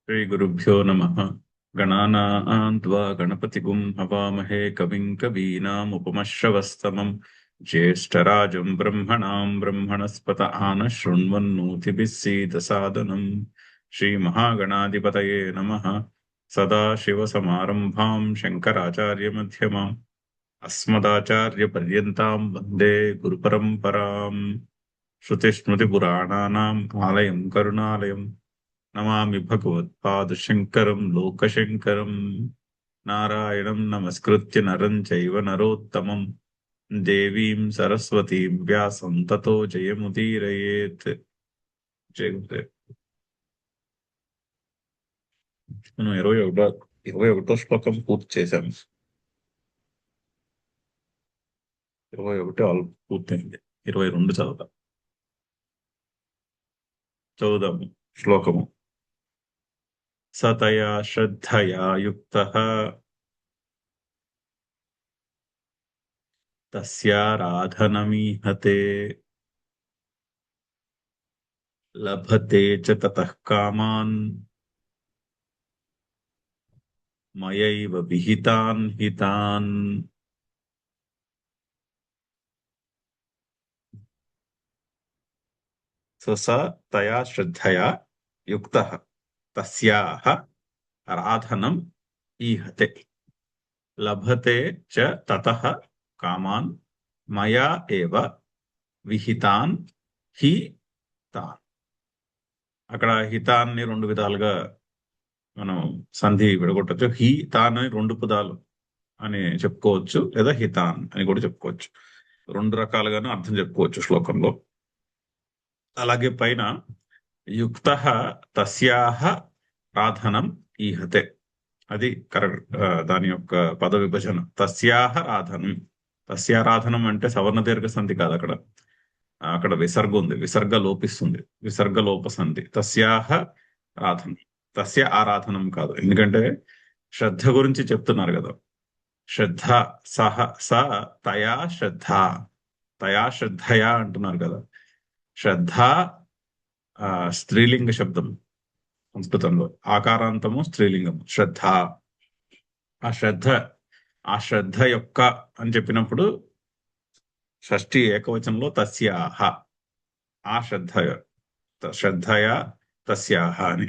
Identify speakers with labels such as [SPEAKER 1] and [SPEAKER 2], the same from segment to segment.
[SPEAKER 1] श्रीगुरुभ्यो नमः। गणानां त्वा गणपतिगुं हवामहे कविं कवीनामुपमश्रवस्तमम् ज्येष्ठराजं ब्रह्मणां ब्रह्मणस्पत आनः शृण्वन्नोतिभिः सीदसादनम्। श्रीमहागणाधिपतये नमः। सदाशिवसमारम्भां शङ्कराचार्यमध्यमाम् अस्मदाचार्यपर्यन्तां वन्दे गुरुपरम्पराम्। श्रुतिस्मृतिपुराणानाम् आलयं करुणालयम् नमामि भगवत्पादशङ्करं लोकशङ्करम्। नारायणं नमस्कृत्य नरं चैव नरोत्तमं देवीं सरस्वतीं व्यासं ततो जयमुदीरयेत्। జై గురుదేవ్. మనం 21వ శ్లోకం పూర్తి చేశాం. 21 పూర్తయింది. 22 చదువుదాము శ్లోకము. సతయా శ్రద్ధయా యుక్తః తస్యారాధనమీహతే లభతే చ తతః కామాన్ మయైవ విహితాన్ హితాన్. స తయా శ్రద్ధయా యుక్తః తస్యాః ఆరాధనం ఈహతే లభతే చ తతః కామాన్ మయా ఏవ విహితాన్ హి తాన్. అక్కడ హితాన్ని రెండు విధాలుగా మనం సంధి విడగొట్టచ్చు. హి తాన్ అని రెండు పదాలు అని చెప్పుకోవచ్చు, లేదా హితాన్ అని కూడా చెప్పుకోవచ్చు. రెండు రకాలుగాను అర్థం చెప్పుకోవచ్చు శ్లోకంలో. అలాగే పైన యుక్తః తస్యాః రాధనం ఈహతే, అది కరెక్ట్. దాని యొక్క పద విభజన తస్యాః రాధనం. తస్యారాధనం అంటే సవర్ణ దీర్ఘ సంధి కాదు, అక్కడ విసర్గ ఉంది, విసర్గ లోపిస్తుంది, విసర్గ లోప సంధి. తస్యాః రాధనం, తస్య ఆరాధనం కాదు. ఎందుకంటే శ్రద్ధ గురించి చెప్తున్నారు కదా. శ్రద్ధ సహ స తయా శ్రద్ధ, తయా శ్రద్ధయా అంటున్నారు కదా. శ్రద్ధ స్త్రీలింగ శబ్దం సంస్కృతంలో. ఆకారాంతము స్త్రీలింగం శ్రద్ధ. ఆ శ్రద్ధ యొక్క అని చెప్పినప్పుడు షష్ఠి ఏకవచనంలో తస్యాహ, ఆ శ్రద్ధయా తస్యాహ అని.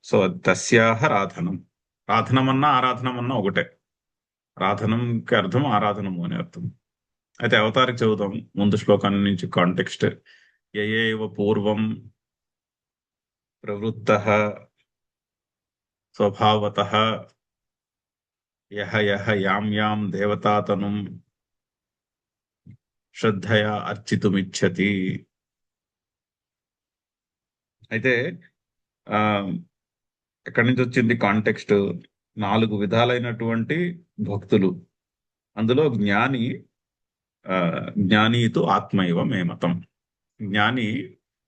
[SPEAKER 1] సో తస్యాహ రాధనం. రాధనం అన్నా ఆరాధనం అన్నా ఒకటే. రాధనంకి అర్థం ఆరాధనము అని అర్థం. అయితే అవతారికి చదువుతాం ముందు శ్లోకాన్ని నుంచి కాంటెక్స్ట్. యయేవ పూర్వం ప్రవృత్తః స్వభావతః యహ యహ యాం యాం దేవతాతనుం శ్రద్ధయా అర్చితుమిచ్చతి. అయితే ఎక్కడి నుంచి వచ్చింది కాంటెక్స్ట్? 4 విధాలైనటువంటి భక్తులు, అందులో జ్ఞానీతో ఆత్మైవ మే మతం.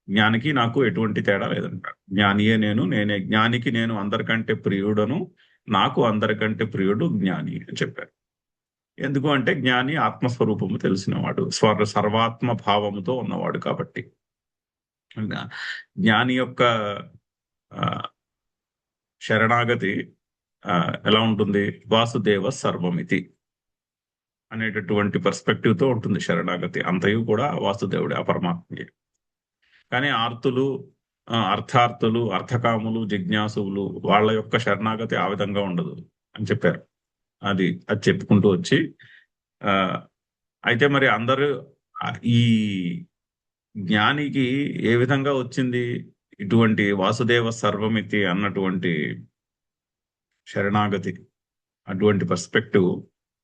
[SPEAKER 1] జ్ఞానికి నాకు ఎటువంటి తేడా లేదంట. జ్ఞానియే నేనే జ్ఞానికి, నేను అందరికంటే ప్రియుడను, నాకు అందరికంటే ప్రియుడు జ్ఞాని అని చెప్పారు. ఎందుకు అంటే జ్ఞాని ఆత్మస్వరూపము తెలిసినవాడు, సర్వాత్మ భావముతో ఉన్నవాడు కాబట్టి. జ్ఞాని యొక్క శరణాగతి ఎలా ఉంటుంది? వాసుదేవ సర్వమితి అనేటటువంటి పర్స్పెక్టివ్ తో ఉంటుంది శరణాగతి. అంతయు కూడా వాసుదేవుడే, ఆ పరమాత్మయే. కానీ అర్థార్థులు, అర్థకాములు, జిజ్ఞాసులు, వాళ్ళ యొక్క శరణాగతి ఆ విధంగా ఉండదు అని చెప్పారు. అది చెప్పుకుంటూ వచ్చి అయితే మరి అందరూ ఈ జ్ఞానికి ఏ విధంగా వచ్చింది ఇటువంటి వాసుదేవ సర్వమితి అన్నటువంటి శరణాగతి, అటువంటి పర్స్పెక్టివ్?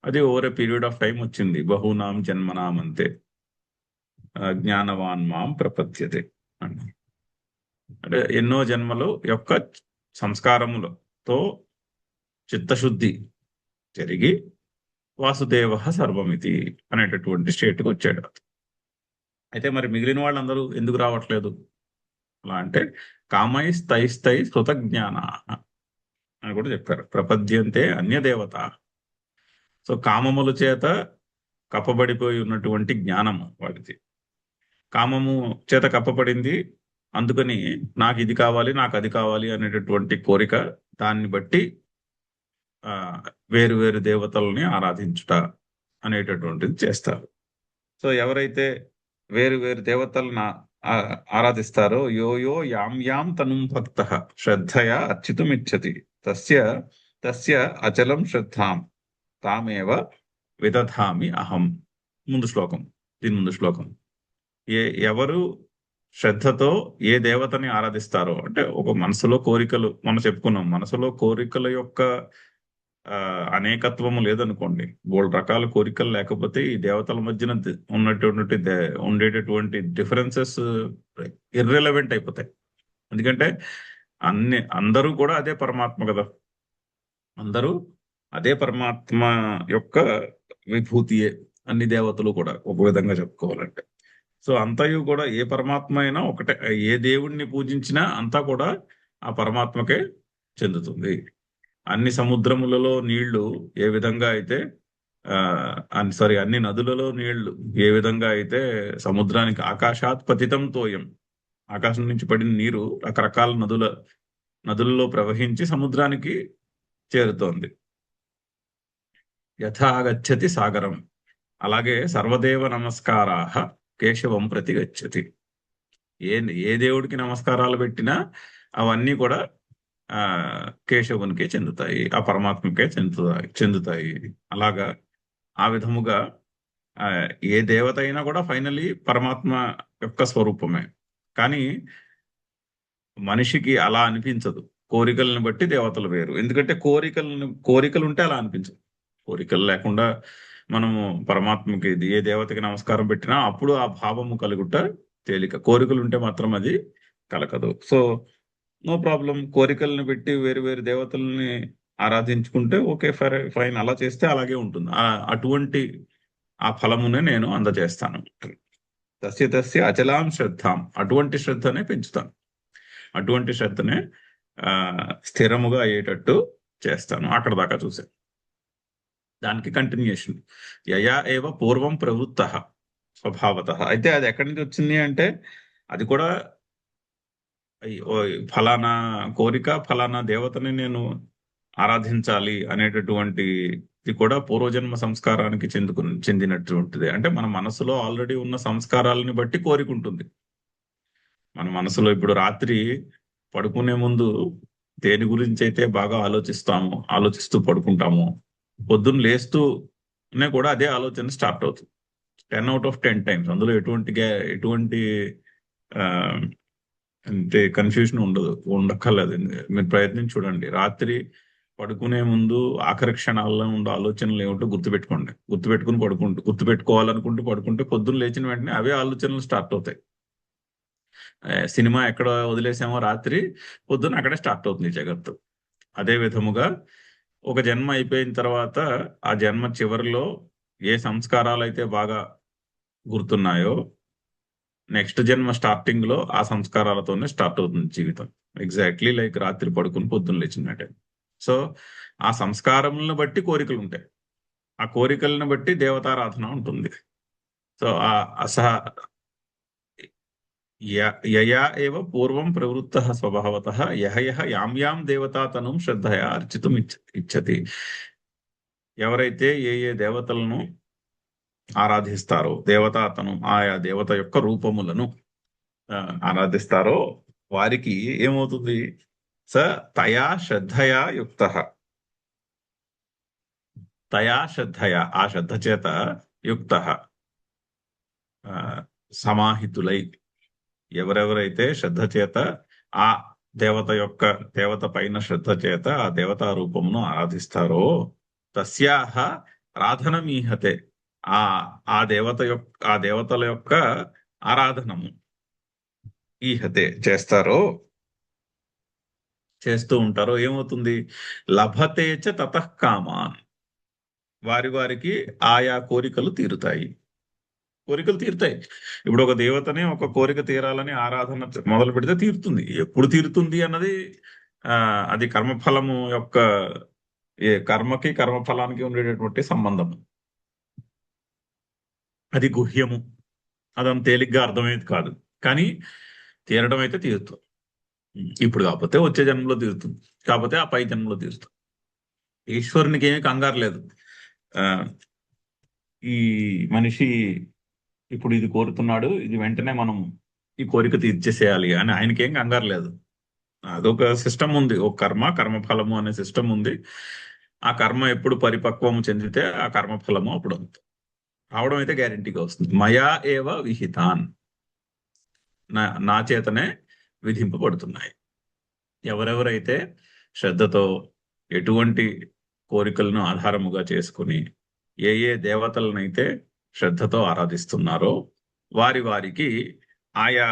[SPEAKER 1] అది over a period of time వచ్చింది. బహూనాం జన్మనాం అంతే జ్ఞానవాన్ మాం ప్రపద్యతే అంటే ఎన్నో జన్మలు యొక్క సంస్కారములతో చిత్తశుద్ధి జరిగి వాసుదేవ సర్వమితి అనేటటువంటి స్టేట్కి వచ్చాడు. అయితే మరి మిగిలిన వాళ్ళందరూ ఎందుకు రావట్లేదు అలా అంటే కామైస్తైస్తై స్మృతజ్ఞాన అని కూడా చెప్పారు. ప్రపద్యంతే అన్యదేవత. సో కామముల చేత కప్పబడిపోయి ఉన్నటువంటి జ్ఞానము వాడిది. కామము చేత కప్పబడింది, అందుకని నాకు ఇది కావాలి, నాకు అది కావాలి అనేటటువంటి కోరిక, దాన్ని బట్టి ఆ వేరు వేరు దేవతల్ని ఆరాధించుట అనేటటువంటిది చేస్తారు. సో ఎవరైతే వేరు వేరు దేవతలను ఆరాధిస్తారో, యో యో యాం యాం తనుం భక్త శ్రద్ధయా అర్చితుమిచ్చతి తస్య తస్య అచలం శ్రద్ధాం తామేవ విదధామి అహం. ముందు శ్లోకం, దీని ముందు శ్లోకం. ఎవరు శ్రద్ధతో ఏ దేవతని ఆరాధిస్తారో, అంటే ఒక మనసులో కోరికలు, మనం చెప్పుకున్నాం, మనసులో కోరికల యొక్క అనేకత్వము లేదనుకోండి, బోల్డ్ రకాల కోరికలు లేకపోతే ఈ దేవతల మధ్యన ఉండేటటువంటి డిఫరెన్సెస్ ఇర్రెలవెంట్ అయిపోతాయి. ఎందుకంటే అందరూ కూడా అదే పరమాత్మ కదా, అందరూ అదే పరమాత్మ యొక్క విభూతియే అన్ని దేవతలు కూడా, ఒక విధంగా చెప్పుకోవాలంటే. సో అంతయు కూడా ఏ పరమాత్మ అయినా ఒకటే, ఏ దేవుణ్ణి పూజించినా అంతా కూడా ఆ పరమాత్మకే చెందుతుంది. అన్ని సముద్రములలో నీళ్లు ఏ విధంగా అయితే అన్ని నదులలో నీళ్లు ఏ విధంగా అయితే సముద్రానికి, ఆకాశాత్ పతితం తోయం, ఆకాశం నుంచి పడిన నీరు రకరకాల నదులలో ప్రవహించి సముద్రానికి చేరుతోంది. యథాగచ్చతి సాగరం, అలాగే సర్వదేవ నమస్కారాహ కేశవం ప్రతి గచ్చతి. ఏ దేవుడికి నమస్కారాలు పెట్టినా అవన్నీ కూడా కేశవునికే చెందుతాయి, ఆ పరమాత్మకే చెందుతాయి. అలాగా ఆ విధముగా ఏ దేవత అయినా కూడా ఫైనలీ పరమాత్మ యొక్క స్వరూపమే. కానీ మనిషికి అలా అనిపించదు, కోరికలను బట్టి దేవతలు వేరు. ఎందుకంటే కోరికలు ఉంటే అలా అనిపించదు. కోరికలు లేకుండా మనము పరమాత్మకి ఏ దేవతకి నమస్కారం పెట్టినా అప్పుడు ఆ భావము కలుగుట తేలిక. కోరికలు ఉంటే మాత్రం అది కలగదు. సో నో ప్రాబ్లం, కోరికలను పెట్టి వేరు వేరు దేవతల్ని ఆరాధించుకుంటే ఓకే, ఫైన్, అలా చేస్తే అలాగే ఉంటుంది. అటువంటి ఆ ఫలమునే నేను అందజేస్తాను. తస్య తస్య అచలాం శ్రద్ధాం, అటువంటి శ్రద్ధనే పెంచుతాను, అటువంటి శ్రద్ధనే స్థిరముగా అయ్యేటట్టు చేస్తాను. అక్కడ దాకా చూశాను. దానికి కంటిన్యూషన్, యయా ఏవ పూర్వం ప్రవృత్త స్వభావత. అయితే అది ఎక్కడి నుంచి వచ్చింది అంటే, అది కూడా ఫలానా కోరిక, ఫలానా దేవతని నేను ఆరాధించాలి అనేటటువంటిది కూడా పూర్వజన్మ సంస్కారానికి చెందినటువంటిది. అంటే మన మనసులో ఆల్రెడీ ఉన్న సంస్కారాలని బట్టి కోరిక ఉంటుంది. మన మనసులో ఇప్పుడు రాత్రి పడుకునే ముందు దేని గురించి అయితే బాగా ఆలోచిస్తూ పడుకుంటాము, పొద్దున్న లేస్తూనే కూడా అదే ఆలోచన స్టార్ట్ అవుతుంది. 10 out of 10 times. అందులో ఎటువంటి అంటే కన్ఫ్యూజన్ ఉండక్కర్లేదు. మీరు ప్రయత్నించి చూడండి. రాత్రి పడుకునే ముందు ఆఖరి క్షణాల్లో ఉండే ఆలోచనలు ఏమిటో గుర్తుపెట్టుకోవాలనుకుంటూ పడుకుంటే పొద్దున్న లేచిన వెంటనే అవే ఆలోచనలు స్టార్ట్ అవుతాయి. సినిమా ఎక్కడ వదిలేసామో రాత్రి, పొద్దున్న అక్కడే స్టార్ట్ అవుతుంది జగత్తు. అదే విధముగా ఒక జన్మ అయిపోయిన తర్వాత ఆ జన్మ చివరిలో ఏ సంస్కారాలు అయితే బాగా గుర్తున్నాయో, నెక్స్ట్ జన్మ స్టార్టింగ్ లో ఆ సంస్కారాలతోనే స్టార్ట్ అవుతుంది జీవితం. ఎగ్జాక్ట్లీ లైక్ రాత్రి పడుకుని పొద్దున్న లేచినట్టే. సో ఆ సంస్కారములను బట్టి కోరికలు ఉంటాయి, ఆ కోరికలను బట్టి దేవతారాధన ఉంటుంది. సో యయా ఏవ పూర్వం ప్రవృత్త స్వభావత యహ యహ యాం యాం దేవతాతనం శ్రద్ధయా అర్చితుం ఇచ్చతి. ఎవరైతే ఏ దేవతలను ఆరాధిస్తారో, దేవతాతనం ఆయా దేవత యొక్క రూపములను ఆరాధిస్తారో వారికి ఏమవుతుంది? తయా శ్రద్ధయా యుక్త, తయా శ్రద్ధయా, ఆ శ్రద్ధ చేత యుక్త, సమాహితులై, ఎవరెవరైతే శ్రద్ధ చేత ఆ దేవత పైన శ్రద్ధ చేత ఆ దేవతా రూపమును ఆరాధిస్తారో, తస్యాహ రాధనమీహతే, ఆ దేవతల యొక్క ఆరాధనము ఈహతే చేస్తూ ఉంటారో ఏమవుతుంది? లభతేచ తతః కామాన్, వారికి ఆయా కోరికలు తీరుతాయి. ఇప్పుడు ఒక దేవతని ఒక కోరిక తీరాలని ఆరాధన మొదలు పెడితే తీరుతుంది. ఎప్పుడు తీరుతుంది అన్నది అది కర్మఫలము యొక్క, కర్మకి కర్మఫలానికి ఉండేటటువంటి సంబంధం. అది గుహ్యము, అదంత తేలిగ్గా అర్థమయ్యేది కాదు. కానీ తీరడం అయితే తీరుతుంది. ఇప్పుడు కాకపోతే వచ్చే జన్మలో తీరుతుంది, కాకపోతే ఆ పై జన్మలో తీరుతుంది. ఈశ్వరునికి ఏమీ కంగారు లేదు. ఆ, ఈ మనిషి ఇప్పుడు ఇది కోరుతున్నాడు, ఇది వెంటనే మనం ఈ కోరిక తీర్చేసేయాలి అని ఆయనకేం కంగారు లేదు. అదొక సిస్టమ్ ఉంది, ఒక కర్మఫలము అనే సిస్టమ్ ఉంది. ఆ కర్మ ఎప్పుడు పరిపక్వము చెందితే ఆ కర్మఫలము అప్పుడు రావడం అయితే గ్యారంటీగా వస్తుంది. మయా ఏవ విహితాన్, నా చేతనే విధింపబడుతున్నాయి. ఎవరెవరైతే శ్రద్ధతో ఎటువంటి కోరికలను ఆధారముగా చేసుకుని ఏ ఏ దేవతలనైతే శ్రద్ధతో ఆరాధిస్తున్నారో వారి వారికి ఆయా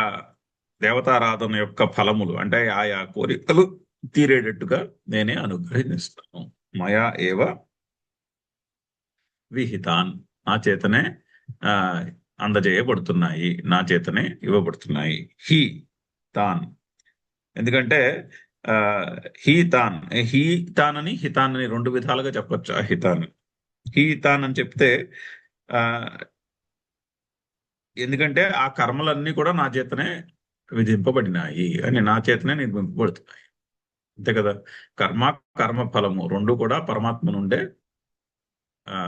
[SPEAKER 1] దేవతారాధన యొక్క ఫలములు అంటే ఆయా కోరికలు తీరేటట్టుగా నేనే అనుగ్రహిస్తాను. మయా ఏవ విహితాన్, నా చేతనే ఆ అందజేయబడుతున్నాయి, నా చేతనే ఇవ్వబడుతున్నాయి. హీ తాన్, ఎందుకంటే ఆ హీ తాన్, హీ తాన్ అని హితాన్ అని రెండు విధాలుగా చెప్పొచ్చు. ఆ హితాన్, హీ తాన్ అని చెప్తే ఆ ఎందుకంటే ఆ కర్మలన్నీ కూడా నా చేతనే విధింపబడినాయి అని, నా చేతనే నిర్మింపబడుతున్నాయి. అంతే కదా. కర్మ కర్మ ఫలము రెండు కూడా పరమాత్మ నుండే ఆ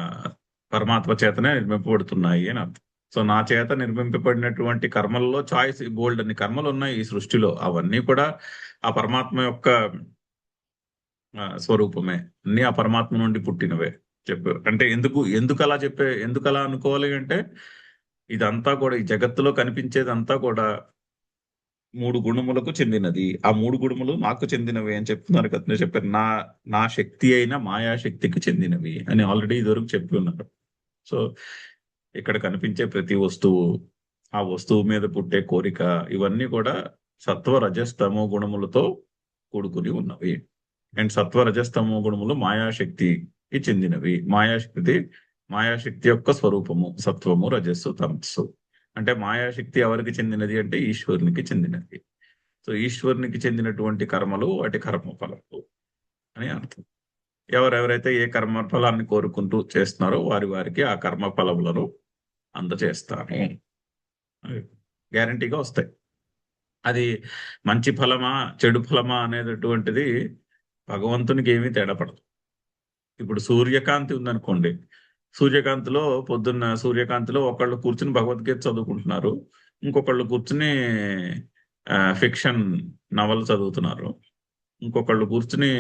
[SPEAKER 1] పరమాత్మ చేతనే నిర్మింపబడుతున్నాయి అని అర్థం. సో నా చేత నిర్మింపబడినటువంటి కర్మల్లో చాయిస్ బోల్డ్ అన్ని కర్మలు ఉన్నాయి ఈ సృష్టిలో, అవన్నీ కూడా ఆ పరమాత్మ యొక్క స్వరూపమే, అన్ని ఆ పరమాత్మ నుండి పుట్టినవే. అంటే ఎందుకు అలా అనుకోవాలి అంటే ఇదంతా కూడా ఈ జగత్తులో కనిపించేదంతా కూడా మూడు గుణములకు చెందినది, ఆ మూడు గుణములు నాకు చెందినవి అని చెప్తున్నారు కదా. నేను చెప్పాను, నా శక్తి అయిన మాయాశక్తికి చెందినవి అని ఆల్రెడీ ఇదివరకు చెప్పి ఉన్నారు. సో ఇక్కడ కనిపించే ప్రతి వస్తువు, ఆ వస్తువు మీద పుట్టే కోరిక, ఇవన్నీ కూడా సత్వ రజస్తమో గుణములతో కూడుకుని ఉన్నవి. అండ్ సత్వ రజస్తమో గుణములు మాయాశక్తికి చెందినవి. మాయాశక్తి యొక్క స్వరూపము సత్వము, రజస్సు, తమస్సు. అంటే మాయాశక్తి ఎవరికి చెందినది అంటే ఈశ్వరునికి చెందినది. సో ఈశ్వరునికి చెందినటువంటి కర్మలు వాటి కర్మఫలము అని అర్థం. ఎవరెవరైతే ఏ కర్మఫలాన్ని కోరుకుంటూ చేస్తున్నారో వారి వారికి ఆ కర్మఫలములను అందచేస్తాను. గ్యారంటీగా వస్తాయి. అది మంచి ఫలమా చెడు ఫలమా అనేటటువంటిది భగవంతునికి ఏమీ తేడా పడదు. ఇప్పుడు సూర్యకాంతి ఉందనుకోండి, సూర్యకాంతిలో ఒకళ్ళు కూర్చుని భగవద్గీత చదువుకుంటున్నారు, ఇంకొకళ్ళు కూర్చుని ఫిక్షన్ నవల్ చదువుతున్నారు, ఇంకొకళ్ళు కూర్చుని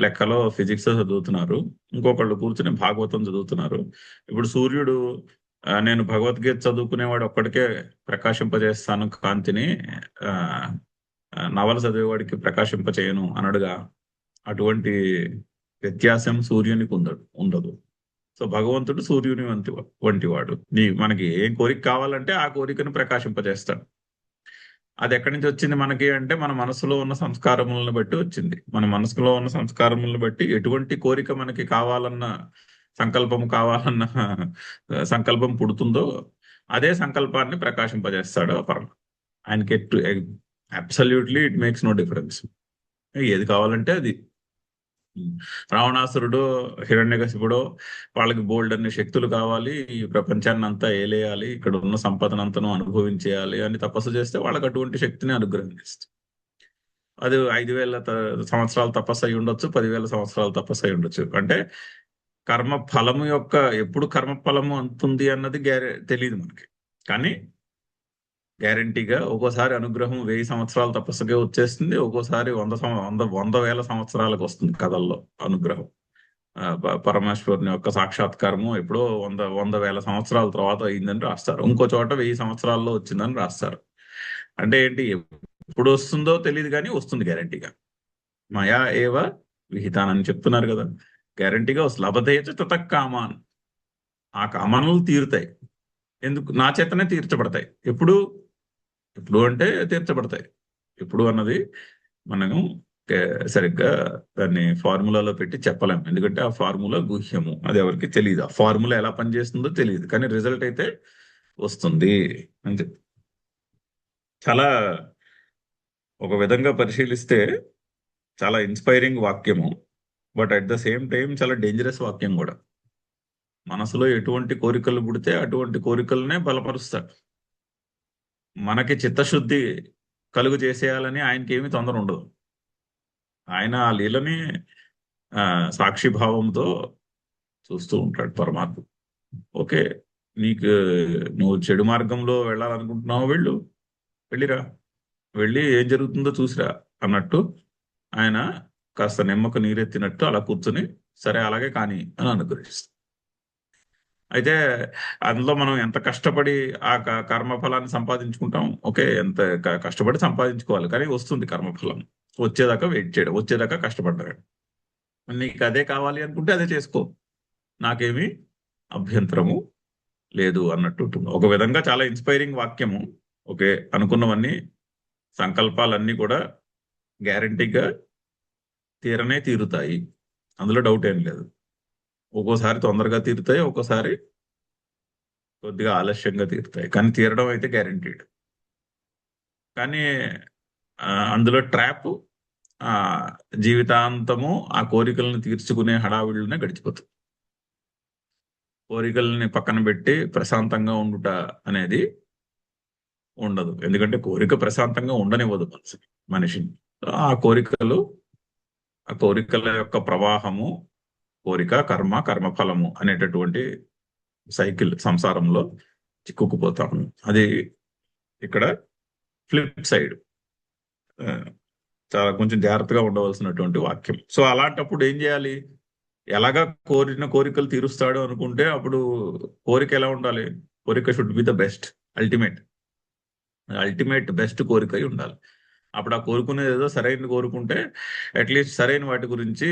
[SPEAKER 1] లెక్కలో ఫిజిక్స్ చదువుతున్నారు, ఇంకొకళ్ళు కూర్చుని భాగవతం చదువుతున్నారు. ఇప్పుడు సూర్యుడు నేను భగవద్గీత చదువుకునేవాడు ఒక్కడికే ప్రకాశింపజేస్తాను కాంతిని, నవల చదివేవాడికి ప్రకాశింపచేయను అనడుగా. అటువంటి వ్యత్యాసం సూర్యునికి ఉండదు. సో భగవంతుడు సూర్యుని వంటి వాడు. మనకి ఏం కోరిక కావాలంటే ఆ కోరికను ప్రకాశింపజేస్తాడు. అది ఎక్కడి నుంచి వచ్చింది మనకి అంటే మన మనసులో ఉన్న సంస్కారములను బట్టి వచ్చింది. మన మనసులో ఉన్న సంస్కారములను బట్టి ఎటువంటి కోరిక మనకి కావాలన్న సంకల్పం పుడుతుందో అదే సంకల్పాన్ని ప్రకాశింపజేస్తాడు ఆ పరమ. ఆయనకి absolutely it makes no difference. ఏది కావాలంటే అది. రావణాసురుడు, హిరణ్యకశిపుడు, వాళ్ళకి బోల్డ్ అన్ని శక్తులు కావాలి, ఈ ప్రపంచాన్ని అంతా ఏలేయాలి, ఇక్కడ ఉన్న సంపదనంతను అనుభవించేయాలి అని తపస్సు చేస్తే వాళ్ళకి అటువంటి శక్తిని అనుగ్రహిస్తుంది. అది 5,000 సంవత్సరాలు తపస్సు అయి ఉండొచ్చు, 10,000 సంవత్సరాలు తపస్సు అయి ఉండొచ్చు. అంటే కర్మ ఫలము యొక్క ఎప్పుడు కర్మ ఫలము అంతుంది అన్నది తెలియదు మనకి. కానీ గ్యారంటీగా ఒక్కోసారి అనుగ్రహం 1000 సంవత్సరాల తపస్సుకే వచ్చేస్తుంది, ఒక్కోసారి 100,000 సంవత్సరాలకు వస్తుంది కథల్లో అనుగ్రహం. పరమేశ్వరుని యొక్క సాక్షాత్కారము ఎప్పుడో 100,000 సంవత్సరాల తర్వాత అయిందని రాస్తారు, ఇంకో చోట 1000 సంవత్సరాల్లో వచ్చిందని రాస్తారు. అంటే ఏంటి, ఎప్పుడు వస్తుందో తెలియదు కానీ వస్తుంది గ్యారంటీగా. మయా ఏవ విహితానని చెప్తున్నారు కదా, గ్యారంటీగా వస్తుంది. లభతేచ తతః కామాన్, ఆ కామనలు తీరుతాయి. ఎందుకు? నా చేతనే తీర్చబడతాయి. ఎప్పుడు అంటే తీర్చబడతాయి. ఎప్పుడు అన్నది మనము సరిగ్గా దాన్ని ఫార్ములాలో పెట్టి చెప్పలేము, ఎందుకంటే ఆ ఫార్ములా గుహ్యము, అది ఎవరికి తెలియదు. ఆ ఫార్ములా ఎలా పనిచేస్తుందో తెలియదు, కానీ రిజల్ట్ అయితే వస్తుంది అని చెప్పి చాలా ఒక విధంగా పరిశీలిస్తే చాలా ఇన్స్పైరింగ్ వాక్యము. But at the same time చాలా డేంజరస్ వాక్యం కూడా. మనసులో ఎటువంటి కోరికలు పుడితే అటువంటి కోరికలనే బలపరుస్తాడు. మనకి చిత్తశుద్ధి కలుగు చేసేయాలని ఆయనకి ఏమీ తొందర ఉండదు. ఆయన ఆ లీలని సాక్షిభావంతో చూస్తూ ఉంటాడు పరమాత్మ. ఓకే, నీకు నువ్వు చెడు మార్గంలో వెళ్ళాలనుకుంటున్నావు, వెళ్ళిరా, వెళ్ళి ఏం జరుగుతుందో చూసిరా అన్నట్టు ఆయన కాస్త నిమ్మకు నీరెత్తినట్టు అలా కూర్చుని సరే అలాగే కానీ అని అనుగ్రహిస్తాడు. అయితే అందులో మనం ఎంత కష్టపడి ఆ కర్మఫలాన్ని సంపాదించుకుంటాం, ఓకే, ఎంత కష్టపడి సంపాదించుకోవాలి, కానీ వస్తుంది కర్మఫలం. వచ్చేదాకా వెయిట్ చేయడం, వచ్చేదాకా కష్టపడ్డాడు. నీకు అదే కావాలి అనుకుంటే అదే చేసుకో, నాకేమీ అభ్యంతరము లేదు అన్నట్టు ఉంటుంది. ఒక విధంగా చాలా ఇన్స్పైరింగ్ వాక్యము. ఓకే, అనుకున్నవన్నీ సంకల్పాలన్నీ కూడా గ్యారంటీగా తీరనే తీరుతాయి, అందులో డౌట్ ఏం లేదు. ఒక్కోసారి తొందరగా తీరుతాయి, ఒక్కోసారి కొద్దిగా ఆలస్యంగా తీరుతాయి, కానీ తీరడం అయితే గ్యారంటీడ్. కానీ అందులో ట్రాప్ జీవితాంతము ఆ కోరికలను తీర్చుకునే హడావిడిలోనే గడిచిపోతుంది. కోరికల్ని పక్కన పెట్టి ప్రశాంతంగా ఉండుట అనేది ఉండదు. ఎందుకంటే కోరిక ప్రశాంతంగా ఉండనివ్వదు మనిషిని. ఆ కోరికల యొక్క ప్రవాహము, కోరిక కర్మ, కర్మఫలము అనేటటువంటి సైకిల్ సంసారంలో చిక్కుకుపోతాము. అది ఇక్కడ ఫ్లిప్ సైడ్, చాలా కొంచెం జాగ్రత్తగా ఉండవలసినటువంటి వాక్యం. సో అలాంటప్పుడు ఏం చేయాలి? ఎలాగా కోరిన కోరికలు తీరుస్తాడు అనుకుంటే అప్పుడు కోరిక ఎలా ఉండాలి? కోరిక should be the best, ultimate best కోరిక అయి ఉండాలి. అప్పుడు ఆ కోరుకునేది ఏదో సరైన కోరుకుంటే అట్లీస్ట్ సరైన వాటి గురించి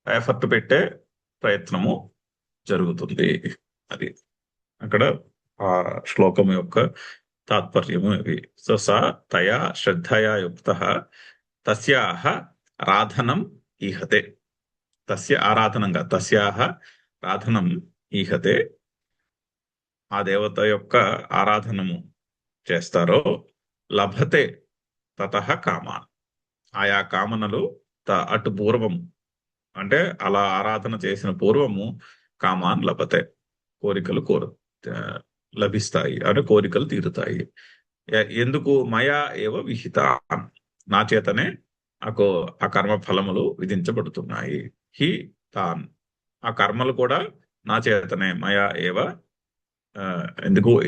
[SPEAKER 1] ఎఫర్ట్ పెట్టే ప్రయత్నము జరుగుతుంది. అది అక్కడ ఆ శ్లోకం యొక్క తాత్పర్యము ఇవి. సో స తయా శ్రద్ధయా యుక్త తస్యాహ రాధనం ఈహతే. తస్య ఆరాధనంగా, తస్యాహ రాధనం ఈహతే, ఆ దేవత యొక్క ఆరాధనము చేస్తారో లభతే తతః కామాన్, ఆయా కామనలు అటు పూర్వం అంటే అలా ఆరాధన చేసిన పూర్వము కామాన్ లభతే, కోరికలు లభిస్తాయి అంటే కోరికలు తీరుతాయి. ఎందుకు? మయా ఏవ విహిత, నా చేతనే ఆ కర్మ ఫలములు విధించబడుతున్నాయి. హి తాన్, ఆ కర్మలు కూడా నా చేతనే, మయా ఏవ,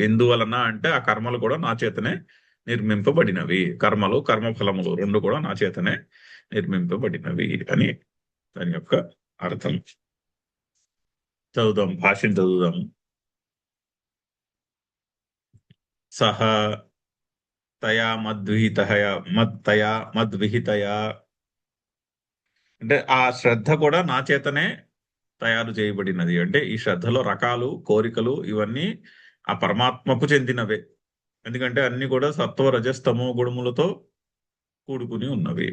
[SPEAKER 1] ఎందువలన అంటే ఆ కర్మలు కూడా నా చేతనే నిర్మింపబడినవి. కర్మలు కర్మఫలములు రెండు కూడా నా చేతనే నిర్మింపబడినవి అని దాని యొక్క అర్థం. చదువుదాం, భాష్యం చదువుదాం. సహ తయా మద్విహితయా, అంటే ఆ శ్రద్ధ కూడా నా చేతనే తయారు చేయబడినది. అంటే ఈ శ్రద్ధలో రకాలు, కోరికలు ఇవన్నీ ఆ పరమాత్మకు చెందినవే. ఎందుకంటే అన్ని కూడా సత్వ రజస్తమో గుణములతో కూడుకుని ఉన్నవి.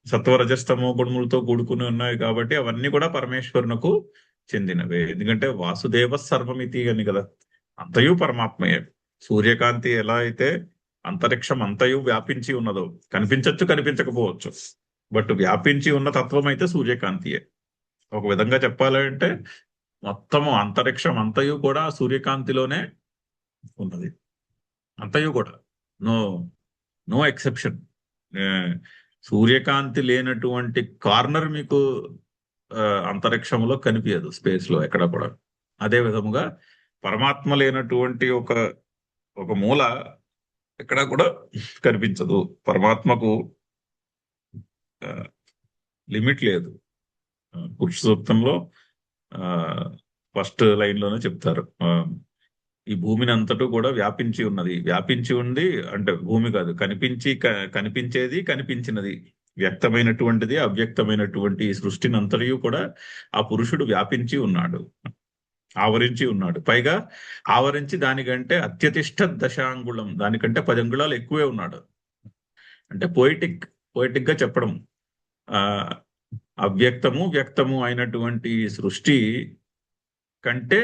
[SPEAKER 1] సత్వ రజస్తమో గుణములతో కూడుకుని ఉన్నాయి కాబట్టి అవన్నీ కూడా పరమేశ్వరునకు చెందినవే. ఎందుకంటే వాసుదేవ సర్వమితి అని కదా, అంతయు పరమాత్మయే. సూర్యకాంతి ఎలా అయితే అంతరిక్షం అంతయు వ్యాపించి ఉన్నదో, కనిపించచ్చు కనిపించకపోవచ్చు, బట్ వ్యాపించి ఉన్న తత్వం అయితే సూర్యకాంతియే. ఒక విధంగా చెప్పాలంటే మొత్తము అంతరిక్షం అంతయు కూడా సూర్యకాంతిలోనే ఉన్నది. అంతయు కూడా, నో నో ఎక్సెప్షన్. సూర్యకాంతి లేనటువంటి కార్నర్ మీకు అంతరిక్షంలో కనిపించదు, స్పేస్ లో ఎక్కడ కూడా. అదే విధముగా పరమాత్మ లేనటువంటి ఒక మూల ఎక్కడ కూడా కనిపించదు. పరమాత్మకు లిమిట్ లేదు. పురుష సూక్తంలో ఫస్ట్ లైన్ లోనే చెప్తారు, ఈ భూమిని అంతటూ కూడా వ్యాపించి ఉన్నది. వ్యాపించి ఉంది అంటే భూమి కాదు, కనిపించేది, కనిపించినది, వ్యక్తమైనటువంటిది, అవ్యక్తమైనటువంటి ఈ సృష్టిని అంతరియు కూడా ఆ పురుషుడు వ్యాపించి ఉన్నాడు, ఆవరించి ఉన్నాడు. పైగా ఆవరించి దానికంటే అత్యతిష్ట దశాంగుళం, దానికంటే 10 అంగుళాలు ఎక్కువే ఉన్నాడు. అంటే పోయిటిక్ గా చెప్పడం, ఆ అవ్యక్తము వ్యక్తము అయినటువంటి సృష్టి కంటే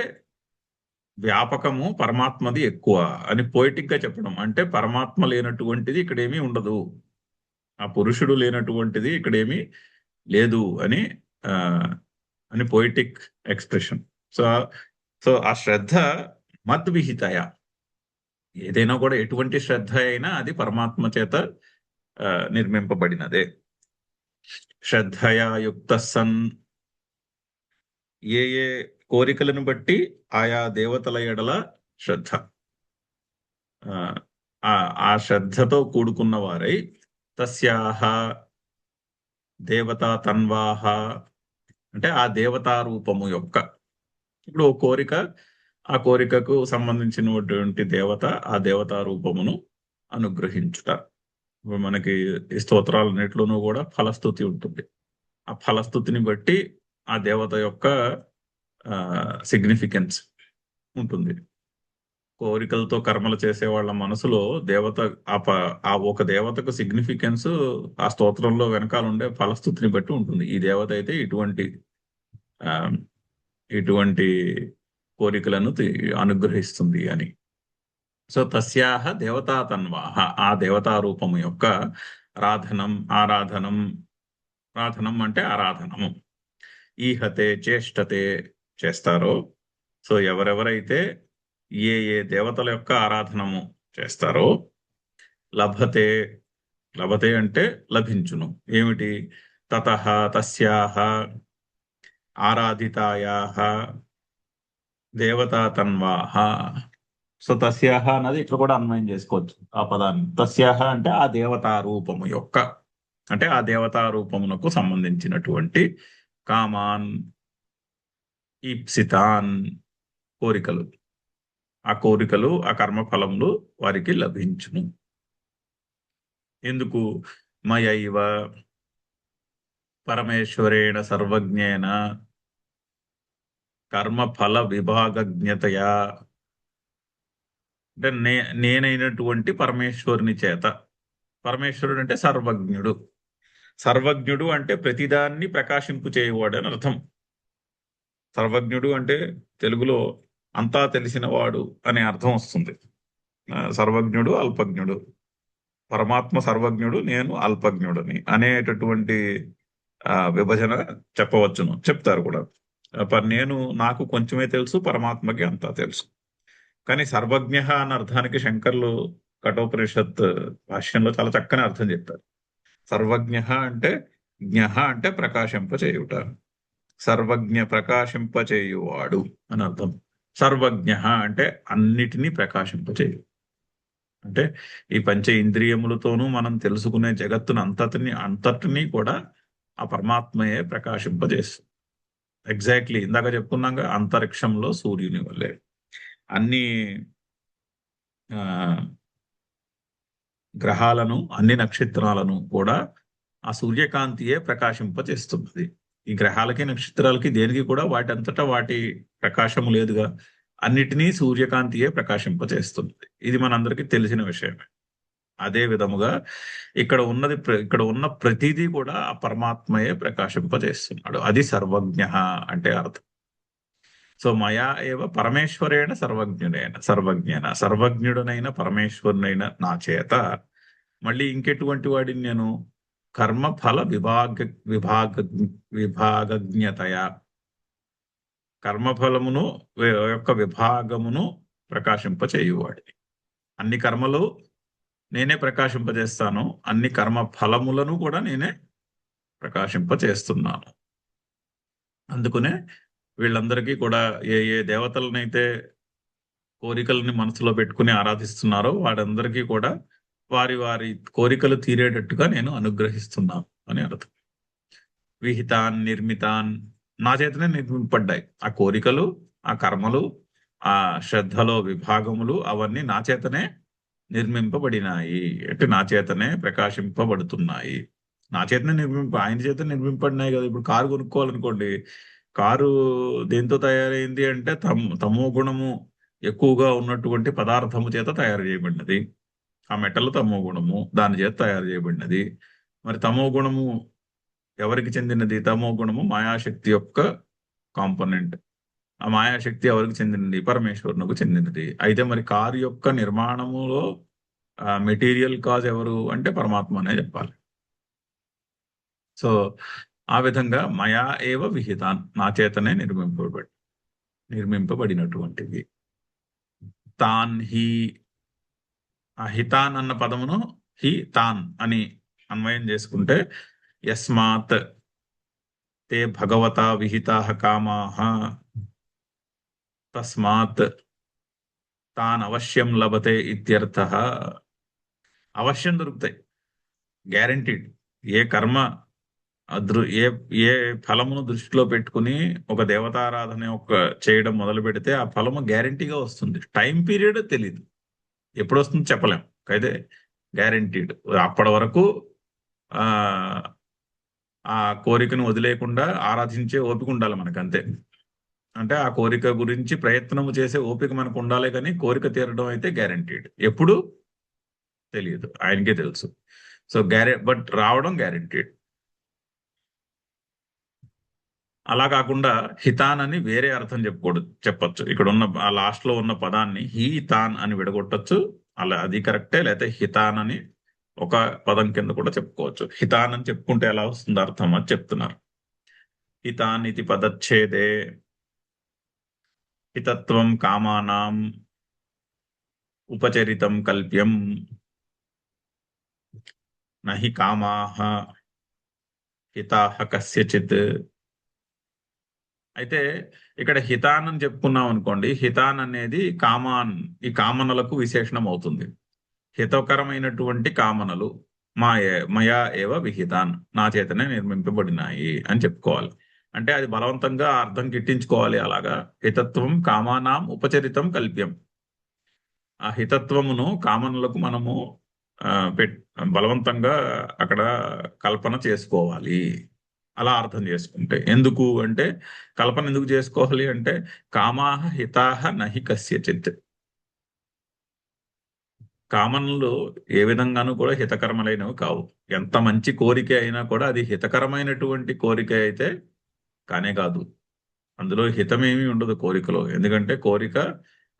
[SPEAKER 1] వ్యాపకము పరమాత్మది ఎక్కువ అని పోయిటిక్ గా చెప్పడం. అంటే పరమాత్మ లేనటువంటిది ఇక్కడేమీ ఉండదు, ఆ పురుషుడు లేనటువంటిది ఇక్కడేమీ లేదు అని అని పోయిటిక్ ఎక్స్ప్రెషన్. సో సో ఆ శ్రద్ధ మద్విహితయ, ఏదైనా కూడా ఎటువంటి శ్రద్ధ అయినా అది పరమాత్మ చేత నిర్మింపబడినదే. శ్రద్ధయా యుక్త సన్, ఏ ఏ కోరికలను బట్టి ఆయా దేవతల ఎడల శ్రద్ధ, ఆ ఆ శ్రద్ధతో కూడుకున్న వారై తస్యాహ దేవతా తన్వాహ, అంటే ఆ దేవతా రూపము యొక్క, ఇప్పుడు ఓ కోరిక, ఆ కోరికకు సంబంధించినటువంటి దేవత ఆ దేవతా రూపమును అనుగ్రహించుట. ఇప్పుడు మనకి ఈ స్తోత్రాలన్నిట్లోనూ కూడా ఫలస్తుతి ఉంటుంది. ఆ ఫలస్తుతిని బట్టి ఆ దేవత యొక్క సిగ్నిఫికెన్స్ ఉంటుంది. కోరికలతో కర్మలు చేసే వాళ్ళ మనసులో దేవత, ఆ ఒక దేవతకు సిగ్నిఫికెన్స్ ఆ స్తోత్రంలో వెనకాల ఉండే ఫలస్తుతిని బట్టి ఉంటుంది. ఈ దేవత అయితే ఆ, ఇటువంటి కోరికలను అనుగ్రహిస్తుంది అని. సో తస్యాహ దేవతా తన్వాహ, ఆ దేవతా రూపము యొక్క ఆరాధనం, రాధనం అంటే ఆరాధనము, ఈహతే చేష్టతే చేస్తారో. సో ఎవరెవరైతే ఏ ఏ దేవతల యొక్క ఆరాధనము చేస్తారో, లభతే, లభతే అంటే లభించును. ఏమిటి? తతః తస్యాహ ఆరాధితాయాహ దేవతా తన్వాహ. సో తస్యాహ అన్నది ఇక్కడ కూడా అన్వయం చేసుకోవచ్చు ఆ పదాన్ని. తస్యాహ అంటే ఆ దేవతా రూపము యొక్క, అంటే ఆ దేవతా రూపమునకు సంబంధించినటువంటి కామాన్, ఈప్సితాన్, కోరికలు, ఆ కోరికలు, ఆ కర్మఫలములు వారికి లభించును. ఎందుకు? మయైవ పరమేశ్వరేణ సర్వజ్ఞేన కర్మఫల విభాగజ్ఞతయా, అంటే నేనైనటువంటి పరమేశ్వరుని చేత. పరమేశ్వరుడు అంటే సర్వజ్ఞుడు. సర్వజ్ఞుడు అంటే ప్రతిదాన్ని ప్రకాశింపు చేయవాడు అని అర్థం. సర్వజ్ఞుడు అంటే తెలుగులో అంతా తెలిసినవాడు అనే అర్థం వస్తుంది. సర్వజ్ఞుడు, అల్పజ్ఞుడు. పరమాత్మ సర్వజ్ఞుడు, నేను అల్పజ్ఞుడని అనేటటువంటి విభజన చెప్పవచ్చును, చెప్తారు కూడా. నేను, నాకు కొంచెమే తెలుసు, పరమాత్మకి అంతా తెలుసు. కానీ సర్వజ్ఞ అన్న అర్థానికి శంకర్లు కఠోపనిషత్ భాష్యంలో చాలా చక్కని అర్థం చెప్తారు. సర్వజ్ఞ అంటే, జ్ఞ అంటే ప్రకాశింపచేయుట, సర్వజ్ఞ ప్రకాశింపచేయువాడు అని అర్థం. సర్వజ్ఞ అంటే అన్నిటినీ ప్రకాశింపచేయు, అంటే ఈ పంచ ఇంద్రియములతోనూ మనం తెలుసుకునే జగత్తును అంతటినీ కూడా ఆ పరమాత్మయే ప్రకాశింపజేస్తుంది. ఎగ్జాక్ట్లీ ఇందాక చెప్పుకున్నాగా, అంతరిక్షంలో సూర్యుని వల్లే అన్ని గ్రహాలను, అన్ని నక్షత్రాలను కూడా ఆ సూర్యకాంతియే ప్రకాశింపజేస్తున్నది. ఈ గ్రహాలకి, నక్షత్రాలకి, దేనికి కూడా వాటి అంతటా వాటి ప్రకాశము లేదుగా. అన్నిటినీ సూర్యకాంతియే ప్రకాశింపజేస్తున్నది. ఇది మనందరికీ తెలిసిన విషయమే. అదే విధముగా ఇక్కడ ఉన్న ప్రతిదీ కూడా ఆ పరమాత్మయే ప్రకాశింపజేస్తున్నాడు. అది సర్వజ్ఞ అంటే అర్థం. సో మయా ఏవ పరమేశ్వరేణ సర్వజ్ఞుడనైన పరమేశ్వరునైన నా చేత, మళ్ళీ ఇంకెటువంటి వాడిని నేను? కర్మఫల విభాగ విభాగజ్ఞతయ, కర్మఫలమును యొక్క విభాగమును ప్రకాశింపచేయువాడిని. అన్ని కర్మలు నేనే ప్రకాశింపజేస్తాను, అన్ని కర్మ ఫలములను కూడా నేనే ప్రకాశింపచేస్తున్నాను. అందుకనే వీళ్ళందరికీ కూడా ఏ ఏ దేవతలనైతే కోరికలని మనసులో పెట్టుకుని ఆరాధిస్తున్నారో వారందరికీ కూడా వారి వారి కోరికలు తీరేటట్టుగా నేను అనుగ్రహిస్తున్నాను అని అర్థం. విహితాన్ నిర్మితాన్, నా చేతనే నిర్మింపబడ్డాయి ఆ కోరికలు, ఆ కర్మలు, ఆ శ్రద్ధలో విభాగములు, అవన్నీ నా చేతనే నిర్మింపబడినాయి, అంటే నా చేతనే ప్రకాశింపబడుతున్నాయి. నా చేతనే ఆయన చేత నిర్మింపబడినాయి కదా. ఇప్పుడు కారు కొనుక్కోవాలనుకోండి, కారు దేంతో తయారైంది అంటే తమో గుణము ఎక్కువగా ఉన్నటువంటి పదార్థము చేత తయారు చేయబడినది. ఆ మెటల్ తమో గుణము, దాని చేత తయారు చేయబడినది. మరి తమో గుణము ఎవరికి చెందినది? తమో గుణము మాయాశక్తి యొక్క కాంపోనెంట్. ఆ మాయాశక్తి ఎవరికి చెందినది? పరమేశ్వరునికి చెందినది. అయితే మరి కారు యొక్క నిర్మాణములో మెటీరియల్ కాజ్ ఎవరు అంటే పరమాత్మ అనే చెప్పాలి. సో ఆ విధంగా మయా ఏవ విహితాన్, నా చేతనే నిర్మింపబడినటువంటివి. తాన్ హి ఆ హితాన్ అన్న పదమును హి తాన్ అని అన్వయం చేసుకుంటే యస్మాత్ తే భగవతా విహితాః కామాః తస్మాత్ తాన్ అవశ్యం లభతే ఇత్యర్థః. అవశ్యం దొరుకుతాయి, గ్యారంటీడ్. ఏ కర్మ ఏ ఏ ఫలమును దృష్టిలో పెట్టుకుని ఒక దేవతారాధన చేయడం మొదలు పెడితే ఆ ఫలము గ్యారంటీగా వస్తుంది. టైం పీరియడ్ తెలియదు, ఎప్పుడు వస్తుందో చెప్పలేం, అయితే గ్యారంటీడ్. అప్పటి వరకు ఆ ఆ కోరికను వదిలేయకుండా ఆరాధించే ఓపిక ఉండాలి మనకు, అంతే. అంటే ఆ కోరిక గురించి ప్రయత్నము చేసే ఓపిక మనకు ఉండాలి, కానీ కోరిక తీరడం అయితే గ్యారంటీడ్. ఎప్పుడు తెలియదు, ఆయనకే తెలుసు. సో బట్ రావడం గ్యారంటీడ్. అలా కాకుండా హితాన్ అని వేరే అర్థం చెప్పొచ్చు. ఇక్కడ ఉన్న ఆ లాస్ట్ లో ఉన్న పదాన్ని హీ తాన్ అని విడగొట్టొచ్చు, అలా అది కరెక్టే. లేకపోతే హితాన్ అని ఒక పదం కింద కూడా చెప్పుకోవచ్చు. హితాన్ అని చెప్పుకుంటే ఎలా వస్తుంది అర్థం అని చెప్తున్నారు. హితాన్ ఇది పదచ్ఛేదే హితత్వం కామానాం ఉపచరితం కల్ప్యం నహి కామాహ హితాహ కస్యచిత్. అయితే ఇక్కడ హితాన్ అని చెప్పుకున్నాం అనుకోండి, హితాన్ అనేది ఈ కామనలకు విశేషణం అవుతుంది. హితకరమైనటువంటి కామనలు మయా ఏవ విహితాన్, నా చేతనే నిర్మింపబడినాయి అని చెప్పుకోవాలి. అంటే అది బలవంతంగా అర్థం గిట్టించుకోవాలి. అలాగా హితత్వం కామానాం ఉపచరితం కల్ప్యం. ఆ హితత్వమును కామనలకు మనము ఆ, పెట్ బలవంతంగా అక్కడ కల్పన చేసుకోవాలి. అలా అర్థం చేసుకుంటే ఎందుకు అంటే, కల్పన ఎందుకు చేసుకోవాలి అంటే, కామాహ హితాహ నహి కస్యచిత్. కామనలు ఏ విధంగానూ కూడా హితకరములైనవి కావు. ఎంత మంచి కోరిక అయినా కూడా అది హితకరమైనటువంటి కోరిక అయితే కానే కాదు. అందులో హితమేమీ ఉండదు కోరికలో. ఎందుకంటే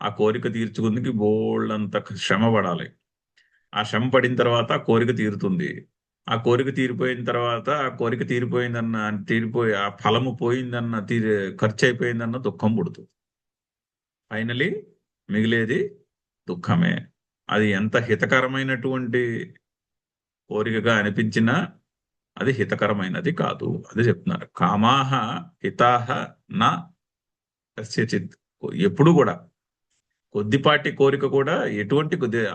[SPEAKER 1] ఆ కోరిక తీర్చుకుందుకు బోళ్ళంత శ్రమ పడాలి. ఆ శ్రమ పడిన తర్వాత ఆ కోరిక తీరుతుంది. ఆ కోరిక తీరిపోయిన తర్వాత ఆ కోరిక తీరిపోయి ఆ ఫలము పోయిందన్న ఖర్చు అయిపోయిందన్న దుఃఖం పుడుతుంది. ఫైనలీ మిగిలేది దుఃఖమే. అది ఎంత హితకరమైనటువంటి కోరికగా అనిపించినా అది హితకరమైనది కాదు. అది చెప్తున్నారు. కామాహ హితాహ నా కస్యచిత్. ఎప్పుడు కూడా కొద్దిపాటి కోరిక కూడా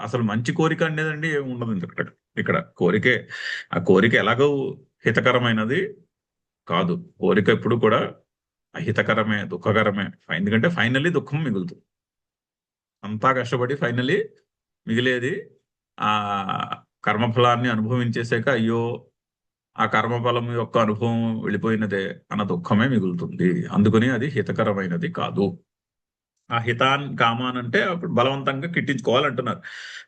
[SPEAKER 1] అసలు మంచి కోరిక అనేదండి ఏమి ఉండదు. ఇక్కడ ఇక్కడ ఆ కోరిక ఎలాగో హితకరమైనది కాదు. కోరిక ఎప్పుడు కూడా అహితకరమే, దుఃఖకరమే. ఎందుకంటే ఫైనల్లీ దుఃఖం మిగులుతుంది. అంతా కష్టపడి ఫైనల్లీ మిగిలేది ఆ కర్మఫలాన్ని అనుభవించేసాక, అయ్యో ఆ కర్మఫలం యొక్క అనుభవం వెళ్ళిపోయినదే అన్న దుఃఖమే మిగులుతుంది. అందుకని అది హితకరమైనది కాదు. ఆ హితాన్ కామాన్ అంటే అప్పుడు బలవంతంగా కిట్టించుకోవాలంటున్నారు.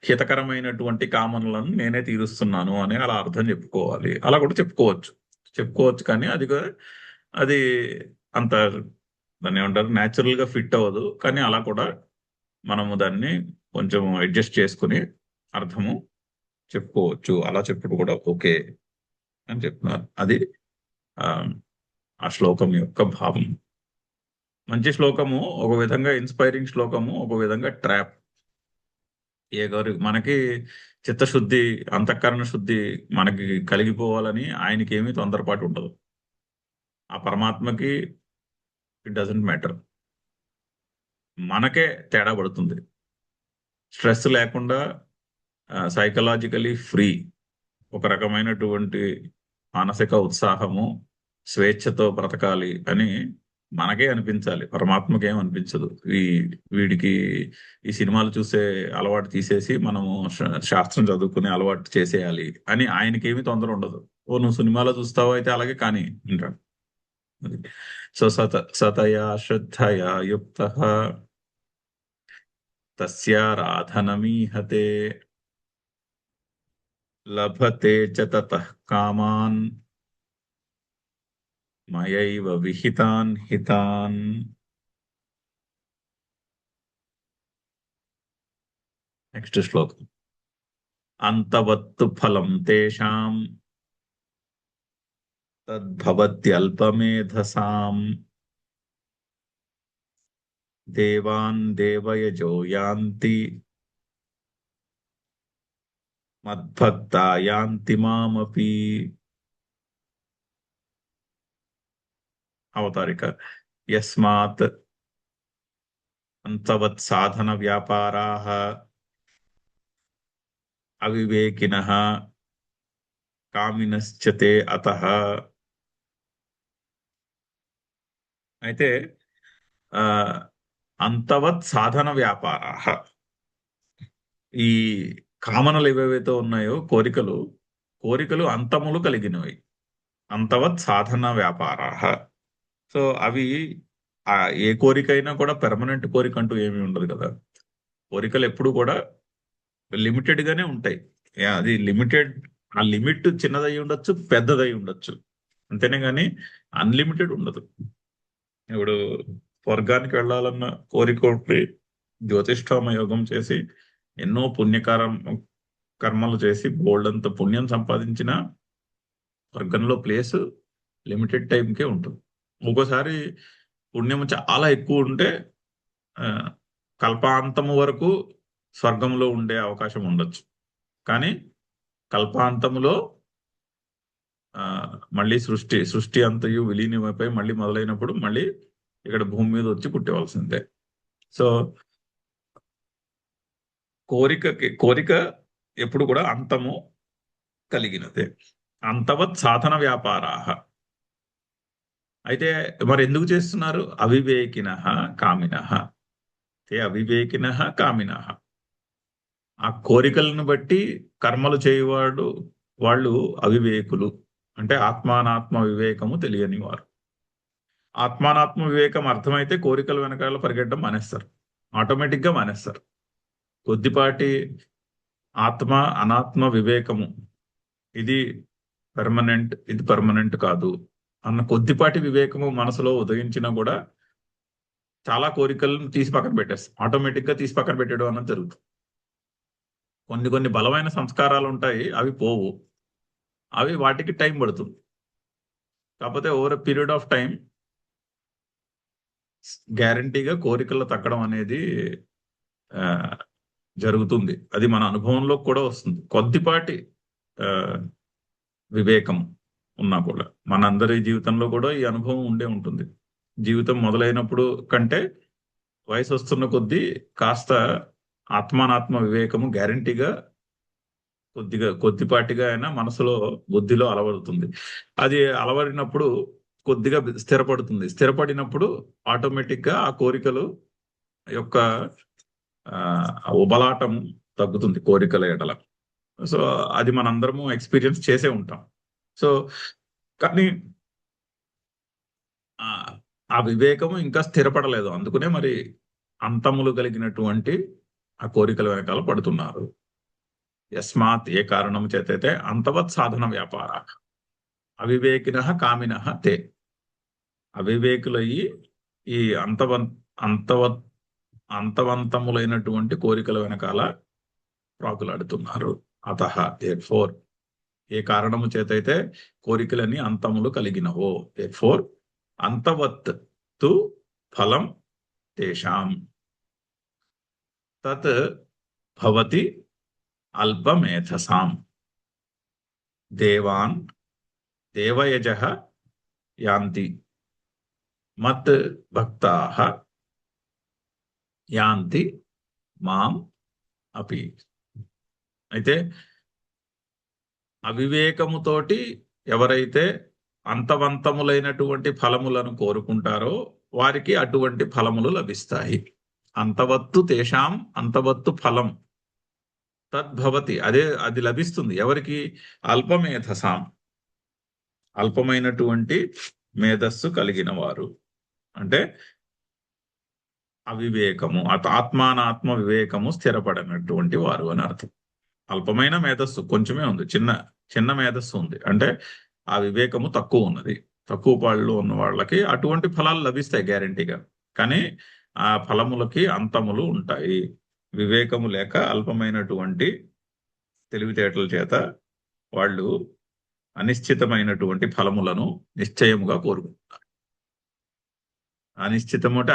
[SPEAKER 1] హితకరమైనటువంటి కామన్లను నేనే తీరుస్తున్నాను అని అలా అర్థం చెప్పుకోవాలి. అలా కూడా చెప్పుకోవచ్చు కానీ అది అంత దాన్ని ఏమంటారు, న్యాచురల్ గా ఫిట్ అవ్వదు. కానీ అలా కూడా మనము దాన్ని కొంచెం అడ్జస్ట్ చేసుకుని అర్థము చెప్పుకోవచ్చు. అలా చెప్పుడు కూడా ఓకే అని చెప్తున్నారు. అది ఆ ఆ శ్లోకం యొక్క భావం. మంచి శ్లోకము, ఒక విధంగా ఇన్స్పైరింగ్ శ్లోకము, ఒక విధంగా ట్రాప్. మనకి చిత్తశుద్ధి, అంతఃకరణ శుద్ధి మనకి కలిగిపోవాలని ఆయనకి ఏమీ తొందరపాటు ఉండదు. ఆ పరమాత్మకి ఇట్ డజంట్ మ్యాటర్. మనకే తేడా పడుతుంది. స్ట్రెస్ లేకుండా సైకలాజికలీ ఫ్రీ, ఒక రకమైనటువంటి మానసిక ఉత్సాహము, స్వేచ్ఛతో బ్రతకాలి అని మనకే అనిపించాలి. పరమాత్మకి ఏం అనిపించదు. వీడికి ఈ సినిమాలు చూసే అలవాటు తీసేసి మనము శాస్త్రం చదువుకునే అలవాటు చేసేయాలి అని ఆయనకేమీ తొందర ఉండదు. ఓ నువ్వు సినిమాలో చూస్తావో అయితే అలాగే కానీ అంటాడు. సో సతయా శ్రద్ధయా యుక్త తస్యారాధనమీహతే లభతే చ తతః కామాన్ మయైవ విహితాన్ హితాన్. నెక్స్ట్ శ్లోకం. అంతవత్తు ఫలం తేషాం తద్భవత్యల్పమేధసాం దేవాన్ దేవయజో యాంతి మద్భక్తా యాంతి మామపి. అవతారిక. యస్మాత్ అంతవత్ సాధన వ్యాపారాః అవివేకినః కామినశ్చ తే అతః. అయితే ఆ అంతవత్ సాధన వ్యాపారాః, ఈ కామనలు ఏవేవైతే ఉన్నాయో కోరికలు, కోరికలు అంతములు కలిగినవి. అంతవత్ సాధన వ్యాపారాః. సో అవి ఆ ఏ కోరికైనా కూడా పెర్మనెంట్ కోరిక అంటూ ఏమీ ఉండదు కదా. కోరికలు ఎప్పుడు కూడా లిమిటెడ్ గానే ఉంటాయి. అది లిమిటెడ్, ఆ లిమిట్ చిన్నదై ఉండొచ్చు, పెద్దదై ఉండొచ్చు, అంతేనే కానీ అన్లిమిటెడ్ ఉండదు. ఇప్పుడు స్వర్గానికి వెళ్ళాలన్న కోరిక ఉంటే జ్యోతిష్ఠోమ యోగం చేసి ఎన్నో కర్మలు చేసి బోల్డంత పుణ్యం సంపాదించిన స్వర్గంలో ప్లేస్ లిమిటెడ్ టైంకే ఉంటుంది. ఒక్కోసారి పుణ్యం చాలా ఎక్కువ ఉంటే ఆ, కల్పాంతము వరకు స్వర్గంలో ఉండే అవకాశం ఉండొచ్చు. కానీ కల్పాంతములో ఆ, మళ్ళీ సృష్టి అంతయు విలీనమైపోయి మళ్ళీ మొదలైనప్పుడు మళ్ళీ ఇక్కడ భూమి మీద వచ్చి పుట్టవలసిందే. సో కోరిక ఎప్పుడు కూడా అంతము కలిగినదే. అంతవత్ సాధన వ్యాపారాః. అయితే మరి ఎందుకు చేస్తున్నారు? అవివేకినః కామినః. అవివేకినః కామినః. ఆ కోరికలను బట్టి కర్మలు చేయవాడు వాళ్ళు అవివేకులు, అంటే ఆత్మానాత్మ వివేకము తెలియని వారు. ఆత్మానాత్మ వివేకం అర్థమైతే కోరికల వెనకాల పరిగెట్టడం మానేస్తారు, ఆటోమేటిక్గా మానేస్తారు. కొద్దిపాటి ఆత్మ అనాత్మ వివేకము, ఇది పెర్మనెంట్, ఇది పర్మనెంట్ కాదు అన్న కొద్దిపాటి వివేకము మనసులో ఉదయించినా కూడా చాలా కోరికలను తీసి పక్కన పెట్టేస్తాం, ఆటోమేటిక్గా తీసి పక్కన పెట్టడం అన్నది జరుగుతుంది. కొన్ని బలమైన సంస్కారాలు ఉంటాయి, అవి పోవు, అవి వాటికి టైం పడుతుంది. కాకపోతే over a period of time గ్యారంటీగా కోరికలు తగ్గడం అనేది ఆ, జరుగుతుంది. అది మన అనుభవంలో కూడా వస్తుంది. కొద్దిపాటి ఆ, వివేకం ఉన్నా కూడా మనందరి జీవితంలో కూడా ఈ అనుభవం ఉండే ఉంటుంది. జీవితం మొదలైనప్పుడు కంటే వయసు వస్తున్న కొద్దీ కాస్త ఆత్మానాత్మ వివేకము గ్యారంటీగా కొద్దిపాటిగా అయినా మనసులో బుద్ధిలో అలవడుతుంది. అది అలవడినప్పుడు కొద్దిగా స్థిరపడుతుంది. స్థిరపడినప్పుడు ఆటోమేటిక్ గా ఆ కోరికలు యొక్క ఉబలాటం తగ్గుతుంది కోరికల ఎడల. సో అది మనందరము ఎక్స్పీరియన్స్ చేసే ఉంటాం. సో కానీ ఆ వివేకము ఇంకా స్థిరపడలేదు, అందుకనే మరి అంతములు కలిగినటువంటి ఆ కోరికల వెనకాల పడుతున్నారు. యస్మాత్, ఏ కారణం చేతైతే అంతవత్ సాధన వ్యాపార అవివేకినః కామినః తే. అవివేకులయ్యి ఈ అంతవంతములైనటువంటి కోరికల వెనకాల ప్రాకులాడుతున్నారు. అతః దేర్ఫోర్, ఏ కారణము చేతైతే కోరికలని అంతములు కలిగినవో, దేర్ఫోర్ అంతవత్ తు ఫలం తేషాం తత్ భవతి అల్పమేధసాం దేవాన్ దేవయజః యాంతి మత్ భక్తాః యాంతి మాం అపి. అయితే అవివేకముతోటి ఎవరైతే అంతవంతములైనటువంటి ఫలములను కోరుకుంటారో వారికి అటువంటి ఫలములు లభిస్తాయి. అంతవత్తు తేషాం అంతవత్తు ఫలం తద్భవతి, అది లభిస్తుంది ఎవరికి? అల్పమేధసాం, అల్పమైనటువంటి మేధస్సు కలిగిన వారు, అంటే అవివేకము, ఆత్మానాత్మ వివేకము స్థిరపడినటువంటి వారు అని అర్థం. అల్పమైన మేధస్సు కొంచెమే ఉంది, చిన్న మేధస్సు ఉంది అంటే ఆ వివేకము తక్కువ ఉన్నది. తక్కువ పాళ్ళు ఉన్న వాళ్ళకి అటువంటి ఫలాలు లభిస్తాయి గ్యారంటీగా. కానీ ఆ ఫలములకి అంతములు ఉంటాయి. వివేకము లేక అల్పమైనటువంటి తెలివితేటల చేత వాళ్ళు అనిశ్చితమైనటువంటి ఫలములను నిశ్చయముగా కోరుకుంటారు. అనిశ్చితం అంటే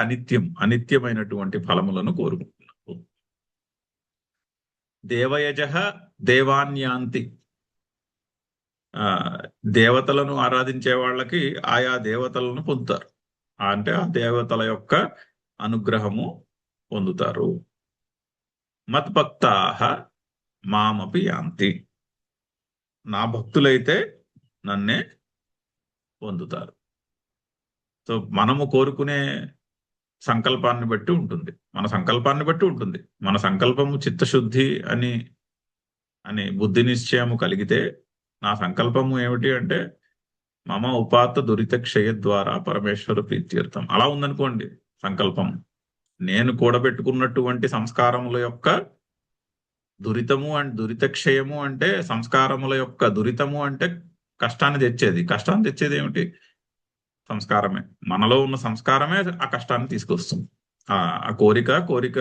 [SPEAKER 1] అనిత్యమైనటువంటి ఫలములను కోరుకుంటున్నారు. దేవయజ దేవాన్యాంతి. ఆ దేవతలను ఆరాధించే వాళ్ళకి ఆయా దేవతలను పొందుతారు. అంటే ఆ దేవతల యొక్క అనుగ్రహము పొందుతారు. మద్భక్తాః మామపి యాంతి. నా భక్తులైతే నన్నే పొందుతారు. సో మనము కోరుకునే సంకల్పాన్ని బట్టి ఉంటుంది. మన సంకల్పాన్ని బట్టి ఉంటుంది. మన సంకల్పము చిత్తశుద్ధి అని అని బుద్ధి నిశ్చయము కలిగితే, నా సంకల్పము ఏమిటి అంటే మమ ఉపాత్త దురిత క్షయ ద్వారా పరమేశ్వర ప్రీత్యర్థం అలా ఉందనుకోండి సంకల్పం. నేను కూడబెట్టుకున్నటువంటి సంస్కారముల యొక్క దురితము అండ్ దురిత క్షయము అంటే సంస్కారముల యొక్క దురితము అంటే కష్టాన్ని తెచ్చేది ఏమిటి? సంస్కారమే. మనలో ఉన్న సంస్కారమే ఆ కష్టాన్ని తీసుకొస్తుంది. ఆ కోరిక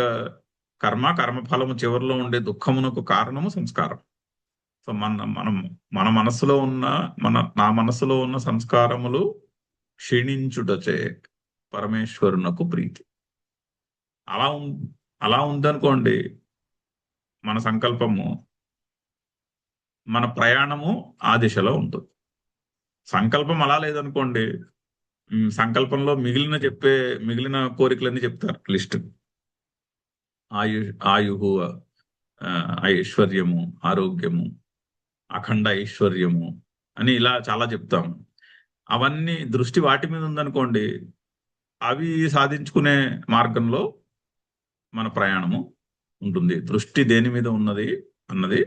[SPEAKER 1] కర్మఫలము చివరిలో ఉండే దుఃఖమునకు కారణము సంస్కారం. సో మన మనస్సులో ఉన్న నా మనస్సులో ఉన్న సంస్కారములు క్షీణించుటచే పరమేశ్వరునకు ప్రీతి. అలా అలా ఉందనుకోండి మన సంకల్పము, మన ప్రయాణము ఆ దిశలో ఉంటుంది. సంకల్పం అలా లేదనుకోండి, సంకల్పంలో మిగిలిన కోరికలన్నీ చెప్తారు లిస్ట్. ఆయు ఐశ్వర్యము, ఆరోగ్యము, అఖండ ఐశ్వర్యము అని ఇలా చాలా చెప్తాం. అవన్నీ దృష్టి వాటి మీద ఉందనుకోండి, అవి సాధించుకునే మార్గంలో మన ప్రయాణము ఉంటుంది. దృష్టి దేని మీద ఉన్నది అన్నది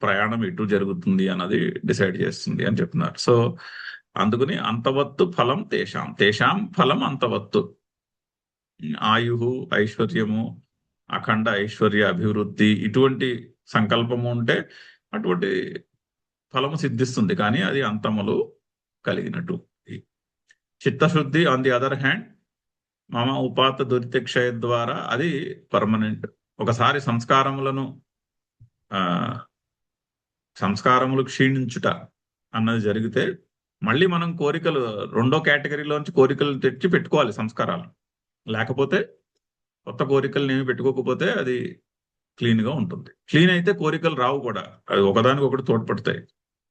[SPEAKER 1] ప్రయాణం ఎటు జరుగుతుంది అన్నది డిసైడ్ చేస్తుంది అని చెప్తున్నారు. సో అందుకని అంతవత్తు ఫలం తేషాం ఫలం అంతవత్తు. ఆయు ఐశ్వర్యము, అఖండ ఐశ్వర్య అభివృద్ధి ఇటువంటి సంకల్పము ఉంటే అటువంటి ఫలము సిద్ధిస్తుంది, కానీ అది అంతములు కలిగినట్టు. చిత్తశుద్ధి ఆన్ ది అదర్ హ్యాండ్ మమ ఉపాత దురిత క్షయ ద్వారా అది పర్మనెంట్. ఒకసారి సంస్కారములు క్షీణించుట అన్నది జరిగితే మళ్ళీ మనం కోరికలు రెండో కేటగిరీలోంచి కోరికలు తెచ్చి పెట్టుకోవాలి సంస్కారాలు. లేకపోతే కొత్త కోరికలు ఏమి పెట్టుకోకపోతే అది క్లీన్ గా ఉంటుంది. క్లీన్ అయితే కోరికలు రావు కూడా, అది ఒకదానికొకటి తోడ్పడతాయి.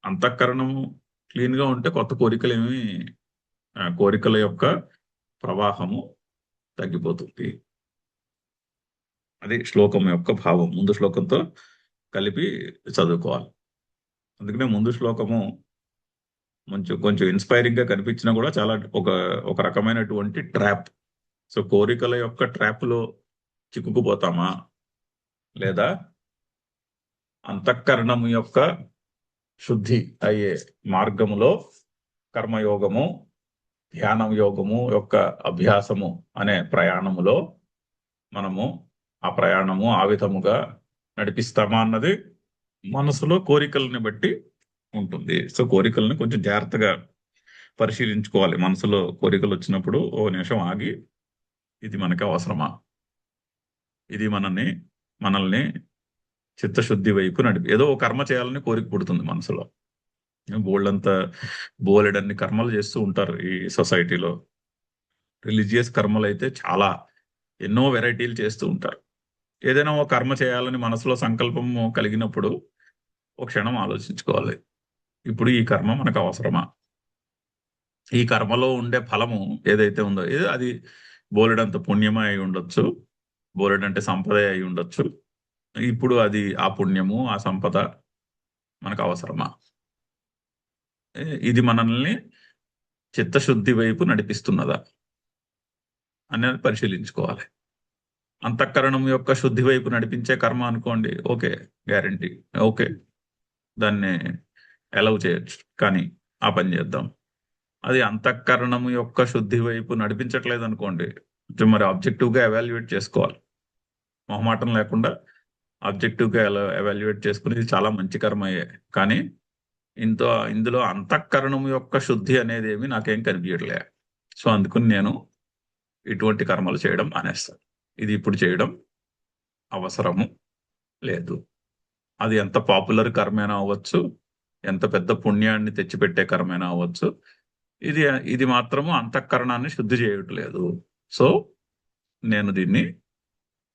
[SPEAKER 1] అంతఃకరణము క్లీన్ గా ఉంటే కొత్త కోరికల యొక్క ప్రవాహము తగ్గిపోతుంది. అది శ్లోకం యొక్క భావం. ముందు శ్లోకంతో కలిపి చదువుకోవాలి. అందుకనే ముందు శ్లోకము కొంచెం ఇన్స్పైరింగ్ గా కనిపించినా కూడా చాలా ఒక రకమైనటువంటి ట్రాప్. సో కోరికల యొక్క ట్రాప్ లో చిక్కుకుపోతామా, లేదా అంతఃకరణము యొక్క శుద్ధి అయ్యే మార్గములో కర్మయోగము, ధ్యానం యోగము యొక్క అభ్యాసము అనే ప్రయాణములో మనము ఆ ప్రయాణము ఆ విధముగా నడిపిస్తామా అన్నది మనసులో కోరికల్ని బట్టి ఉంటుంది. సో కోరికల్ని కొంచెం జాగ్రత్తగా పరిశీలించుకోవాలి. మనసులో కోరికలు వచ్చినప్పుడు ఓ నిమిషం ఆగి, ఇది మనకి అవసరమా, ఇది మనల్ని చిత్తశుద్ధి వైపు ఏదో కర్మ చేయాలని కోరిక పుడుతుంది మనసులో. బోలెడన్ని కర్మలు చేస్తూ ఉంటారు ఈ సొసైటీలో. రిలీజియస్ కర్మలు అయితే చాలా ఎన్నో వెరైటీలు చేస్తూ ఉంటారు. ఏదైనా ఒక కర్మ చేయాలని మనసులో సంకల్పం కలిగినప్పుడు ఒక క్షణం ఆలోచించుకోవాలి, ఇప్పుడు ఈ కర్మ మనకు అవసరమా? ఈ కర్మలో ఉండే ఫలము ఏదైతే ఉందో అది బోలెడంత పుణ్యమే అయి ఉండొచ్చు, బోలెడంటే సంపద అయి ఉండొచ్చు. ఇప్పుడు అది ఆ పుణ్యము ఆ సంపద మనకు అవసరమా? ఇది మనల్ని చిత్తశుద్ధి వైపు నడిపిస్తున్నదా అనేది పరిశీలించుకోవాలి. అంతఃకరణం యొక్క శుద్ధి వైపు నడిపించే కర్మ అనుకోండి, ఓకే, గ్యారంటీ, ఓకే, దాన్ని అలౌ చేయొచ్చు, కానీ ఆ పని చేద్దాం. అది అంతఃకరణము యొక్క శుద్ధి వైపు నడిపించట్లేదు అనుకోండి, మరి ఆబ్జెక్టివ్ గా ఎవాల్యుయేట్ చేసుకోవాలి. మొహమాటం లేకుండా ఆబ్జెక్టివ్ గా ఎవాల్యుయేట్ చేసుకుని ఇది చాలా మంచి కర్మయే, కానీ ఇందులో అంతఃకరణము యొక్క శుద్ధి అనేది ఏమి నాకేం కనిపించట్లే. సో అందుకని నేను ఇటువంటి కర్మలు చేయడం మానేస్తాను. ఇది ఇప్పుడు చేయడం అవసరము లేదు. అది ఎంత పాపులర్ కర్మైనా అవ్వచ్చు, ఎంత పెద్ద పుణ్యాన్ని తెచ్చిపెట్టే కర్మైనా అవ్వచ్చు, ఇది మాత్రము అంతఃకరణాన్ని శుద్ధి చేయట్లేదు. సో నేను దీన్ని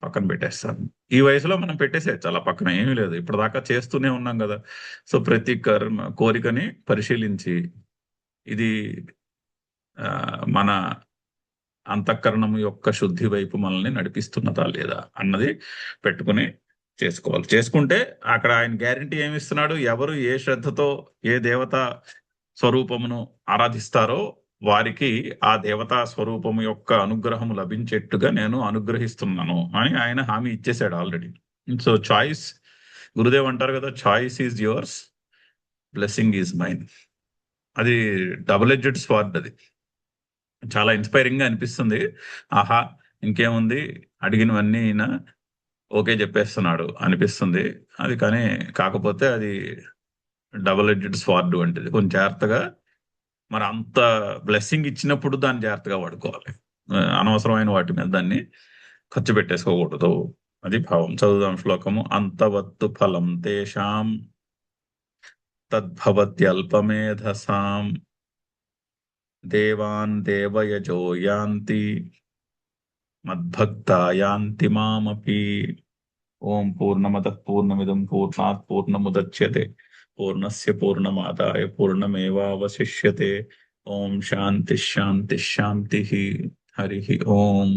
[SPEAKER 1] పక్కన పెట్టేస్తాను. ఈ వయసులో మనం పెట్టేసేయచ్చు అలా పక్కన, ఏమీ లేదు. ఇప్పటిదాకా చేస్తూనే ఉన్నాం కదా. సో ప్రతి కోరికని పరిశీలించి ఇది మన అంతఃకరణం యొక్క శుద్ధి వైపు మనల్ని నడిపిస్తున్నదా లేదా అన్నది పెట్టుకుని చేసుకోవాలి. చేసుకుంటే అక్కడ ఆయన గ్యారంటీ ఏమి ఇస్తున్నాడు? ఎవరు ఏ శ్రద్ధతో ఏ దేవత స్వరూపమును ఆరాధిస్తారో వారికి ఆ దేవతా స్వరూపము యొక్క అనుగ్రహము లభించేట్టుగా నేను అనుగ్రహిస్తున్నాను అని ఆయన హామీ ఇచ్చేసాడు ఆల్రెడీ. సో చాయిస్, గురుదేవ్ అంటారు కదా, choice is yours, blessing is mine. అది డబుల్ ఎడ్జెడ్ స్వార్డ్. అది చాలా ఇన్స్పైరింగ్ గా అనిపిస్తుంది. ఆహా, ఇంకేముంది, అడిగినవన్నీ ఈయన ఓకే చెప్పేస్తున్నాడు అనిపిస్తుంది. అది కానీ కాకపోతే అది డబుల్ ఎడ్జెడ్ స్వార్డ్ వంటిది. కొంచెం జాగ్రత్తగా, మరి అంత బ్లెస్సింగ్ ఇచ్చినప్పుడు దాన్ని జాగ్రత్తగా వాడుకోవాలి. అనవసరమైన వాటి మీద దాన్ని ఖర్చు పెట్టేసుకోకూడదు. అది భావం. చదువుదాం శ్లోకము. అంతవత్తు ఫలం తేషాం తద్భవత్యల్పమేధసాం దేవాన్ దేవయజో యాంతి మద్భక్తా యాంతి మామపి. ఓం పూర్ణమదః పూర్ణమిదం పూర్ణాత్ పూర్ణముదచ్యతే పూర్ణస్య పూర్ణమాదాయ పూర్ణమేవావశిష్యతే. ఓం శాంతి శాంతి శాంతి. హరి ఓం.